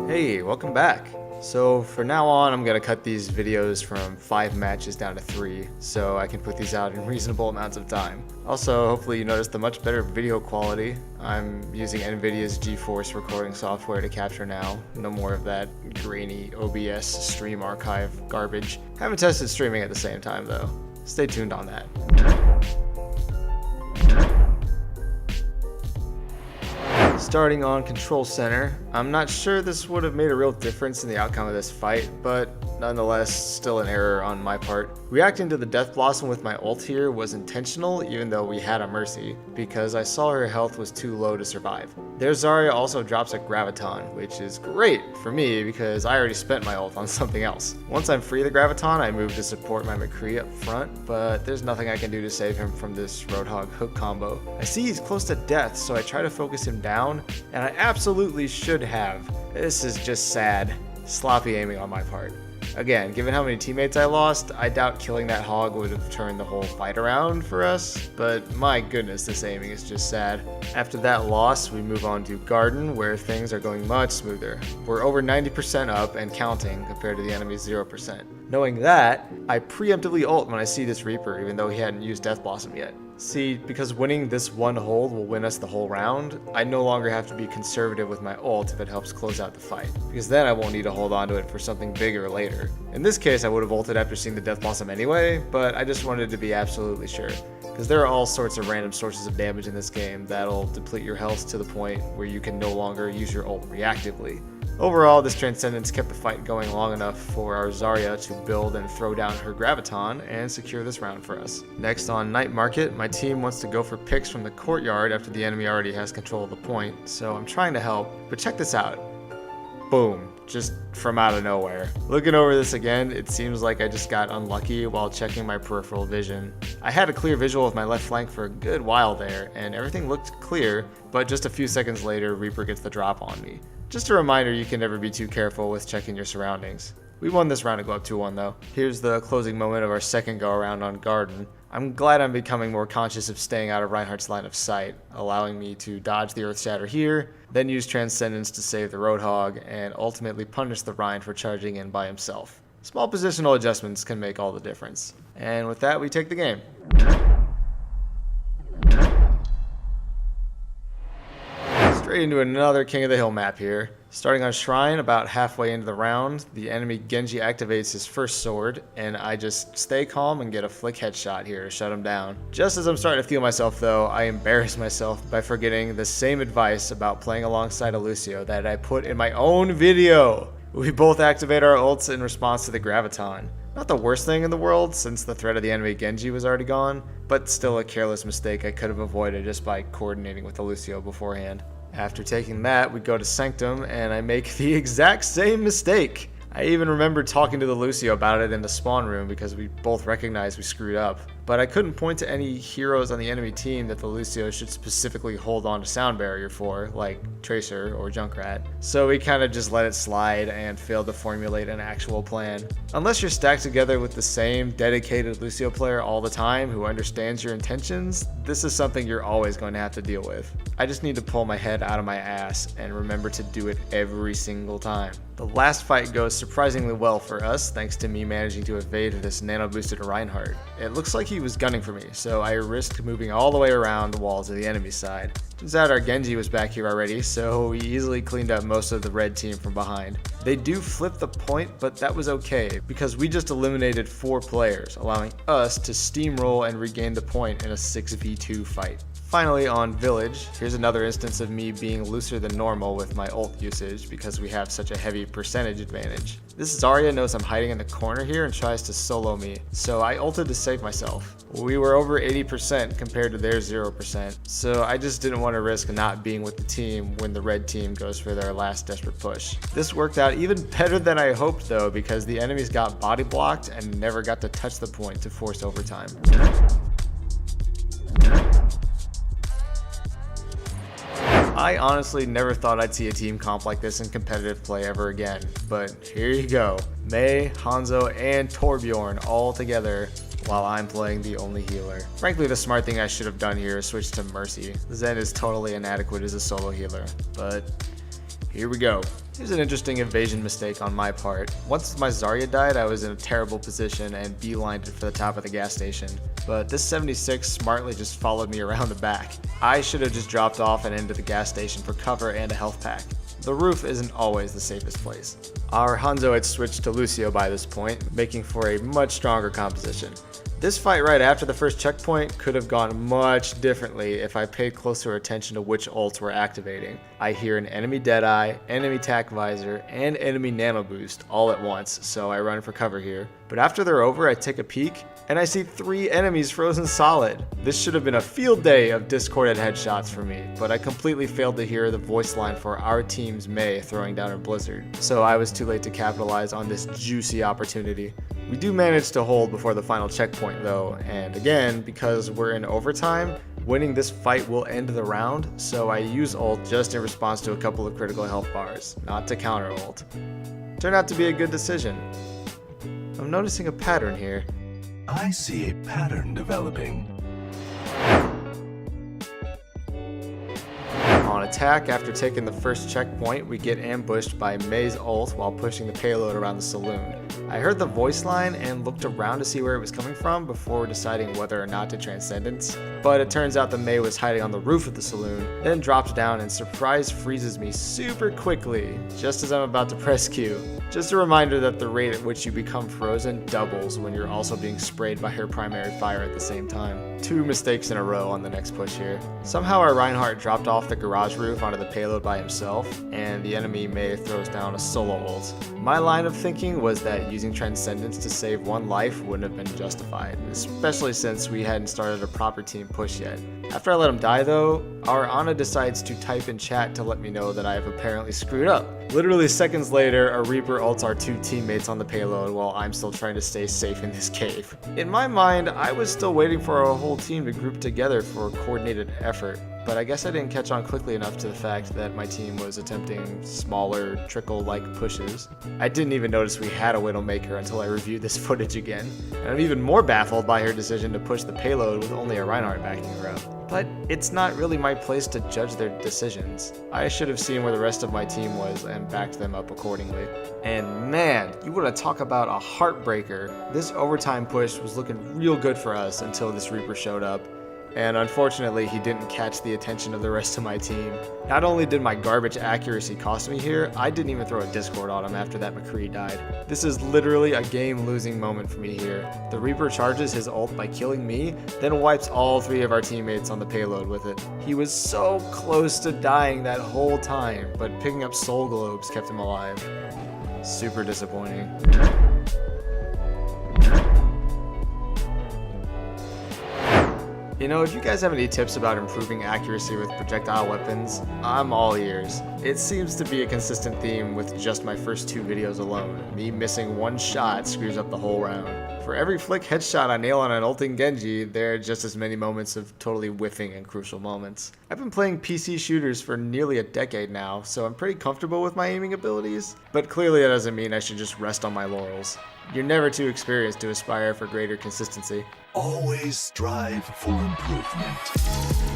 Hey, welcome back. So for now on, I'm gonna cut these videos from 5 matches down to 3, so I can put these out in reasonable amounts of time. Also, hopefully you noticed the much better video quality. I'm using NVIDIA's GeForce recording software to capture now. No more of that grainy OBS stream archive garbage. Haven't tested streaming at the same time though. Stay tuned on that. Starting on Control Center, I'm not sure this would have made a real difference in the outcome of this fight, but nonetheless, still an error on my part. Reacting to the Death Blossom with my ult here was intentional, even though we had a Mercy, because I saw her health was too low to survive. Their Zarya also drops a Graviton, which is great for me because I already spent my ult on something else. Once I'm free of the Graviton, I move to support my McCree up front, but there's nothing I can do to save him from this Roadhog hook combo. I see he's close to death, so I try to focus him down, and I absolutely should have. This is just sad. Sloppy aiming on my part. Again, given how many teammates I lost, I doubt killing that hog would have turned the whole fight around for us, but my goodness, this aiming is just sad. After that loss, we move on to Garden, where things are going much smoother. We're over 90% up and counting compared to the enemy's 0%. Knowing that, I preemptively ult when I see this Reaper, even though he hadn't used Death Blossom yet. See, because winning this one hold will win us the whole round, I no longer have to be conservative with my ult if it helps close out the fight, because then I won't need to hold on to it for something bigger later. In this case, I would have ulted after seeing the Death Blossom anyway, but I just wanted to be absolutely sure, because there are all sorts of random sources of damage in this game that'll deplete your health to the point where you can no longer use your ult reactively. Overall, this Transcendence kept the fight going long enough for our Zarya to build and throw down her Graviton and secure this round for us. Next on Night Market, my team wants to go for picks from the courtyard after the enemy already has control of the point, so I'm trying to help, but check this out. Boom, just from out of nowhere. Looking over this again, it seems like I just got unlucky while checking my peripheral vision. I had a clear visual of my left flank for a good while there, and everything looked clear, but just a few seconds later, Reaper gets the drop on me. Just a reminder, you can never be too careful with checking your surroundings. We won this round to go up 2-1 though. Here's the closing moment of our second go around on Garden. I'm glad I'm becoming more conscious of staying out of Reinhardt's line of sight, allowing me to dodge the Earth Shatter here, then use Transcendence to save the Roadhog, and ultimately punish the Rein for charging in by himself. Small positional adjustments can make all the difference. And with that, we take the game. Straight into another King of the Hill map here. Starting on Shrine, about halfway into the round, the enemy Genji activates his first sword, and I just stay calm and get a flick headshot here to shut him down. Just as I'm starting to feel myself though, I embarrass myself by forgetting the same advice about playing alongside a Lucio that I put in my own video. We both activate our ults in response to the Graviton. Not the worst thing in the world, since the threat of the enemy Genji was already gone, but still a careless mistake I could have avoided just by coordinating with the Lucio beforehand. After taking that, we go to Sanctum, and I make the exact same mistake. I even remember talking to the Lucio about it in the spawn room because we both recognized we screwed up. But I couldn't point to any heroes on the enemy team that the Lucio should specifically hold on to Sound Barrier for, like Tracer or Junkrat. So we kind of just let it slide and failed to formulate an actual plan. Unless you're stacked together with the same dedicated Lucio player all the time who understands your intentions, this is something you're always going to have to deal with. I just need to pull my head out of my ass and remember to do it every single time. The last fight goes surprisingly well for us, thanks to me managing to evade this nano-boosted Reinhardt. It looks like he was gunning for me, so I risked moving all the way around the walls of the enemy side. Turns out our Genji was back here already, so we easily cleaned up most of the red team from behind. They do flip the point, but that was okay, because we just eliminated 4 players, allowing us to steamroll and regain the point in a 6v2 fight. Finally, on Village, here's another instance of me being looser than normal with my ult usage because we have such a heavy percentage advantage. This Zarya knows I'm hiding in the corner here and tries to solo me, so I ulted to save myself. We were over 80% compared to their 0%, so I just didn't want to risk not being with the team when the red team goes for their last desperate push. This worked out even better than I hoped though, because the enemies got body blocked and never got to touch the point to force overtime. I honestly never thought I'd see a team comp like this in competitive play ever again, but here you go. Mei, Hanzo, and Torbjorn all together while I'm playing the only healer. Frankly, the smart thing I should have done here is switch to Mercy. Zen is totally inadequate as a solo healer, but Here we go. Here's an interesting evasion mistake on my part. Once my Zarya died, I was in a terrible position and beelined it for the top of the gas station. But this 76 smartly just followed me around the back. I should have just dropped off and into the gas station for cover and a health pack. The roof isn't always the safest place. Our Hanzo had switched to Lucio by this point, making for a much stronger composition. This fight right after the first checkpoint could have gone much differently if I paid closer attention to which ults were activating. I hear an enemy Deadeye, enemy Tac Visor, and enemy Nano Boost all at once, so I run for cover here. But after they're over, I take a peek, and I see 3 enemies frozen solid. This should have been a field day of discorded headshots for me, but I completely failed to hear the voice line for our team's Mei throwing down her Blizzard, so I was too late to capitalize on this juicy opportunity. We do manage to hold before the final checkpoint though, and again, because we're in overtime, winning this fight will end the round, so I use ult just in response to a couple of critical health bars, not to counter ult. Turned out to be a good decision. I'm noticing a pattern here. I see a pattern developing. On attack, after taking the first checkpoint, we get ambushed by Mei's ult while pushing the payload around the saloon. I heard the voice line and looked around to see where it was coming from before deciding whether or not to Transcendence, but it turns out the Mei was hiding on the roof of the saloon, then drops down and surprise freezes me super quickly, just as I'm about to press Q. Just a reminder that the rate at which you become frozen doubles when you're also being sprayed by her primary fire at the same time. 2 mistakes in a row on the next push here. Somehow our Reinhardt dropped off the garage roof onto the payload by himself, and the enemy Mei throws down a solo ult. My line of thinking was that using Transcendence to save 1 life wouldn't have been justified, especially since we hadn't started a proper team push yet. After I let him die though, our Ana decides to type in chat to let me know that I have apparently screwed up. Literally seconds later, a Reaper ults our 2 teammates on the payload while I'm still trying to stay safe in this cave. In my mind, I was still waiting for our whole team to group together for a coordinated effort, but I guess I didn't catch on quickly enough to the fact that my team was attempting smaller, trickle-like pushes. I didn't even notice we had a Widowmaker until I reviewed this footage again, and I'm even more baffled by her decision to push the payload with only a Reinhardt backing her up. But it's not really my place to judge their decisions. I should have seen where the rest of my team was and backed them up accordingly. And man, you want to talk about a heartbreaker. This overtime push was looking real good for us until this Reaper showed up. And unfortunately, he didn't catch the attention of the rest of my team. Not only did my garbage accuracy cost me here, I didn't even throw a Discord on him after that McCree died. This is literally a game-losing moment for me here. The Reaper charges his ult by killing me, then wipes all 3 of our teammates on the payload with it. He was so close to dying that whole time, but picking up soul globes kept him alive. Super disappointing. You know, if you guys have any tips about improving accuracy with projectile weapons, I'm all ears. It seems to be a consistent theme with just my first 2 videos alone. Me missing 1 shot screws up the whole round. For every flick headshot I nail on an ulting Genji, there are just as many moments of totally whiffing in crucial moments. I've been playing PC shooters for nearly a decade now, so I'm pretty comfortable with my aiming abilities, but clearly that doesn't mean I should just rest on my laurels. You're never too experienced to aspire for greater consistency. Always strive for improvement.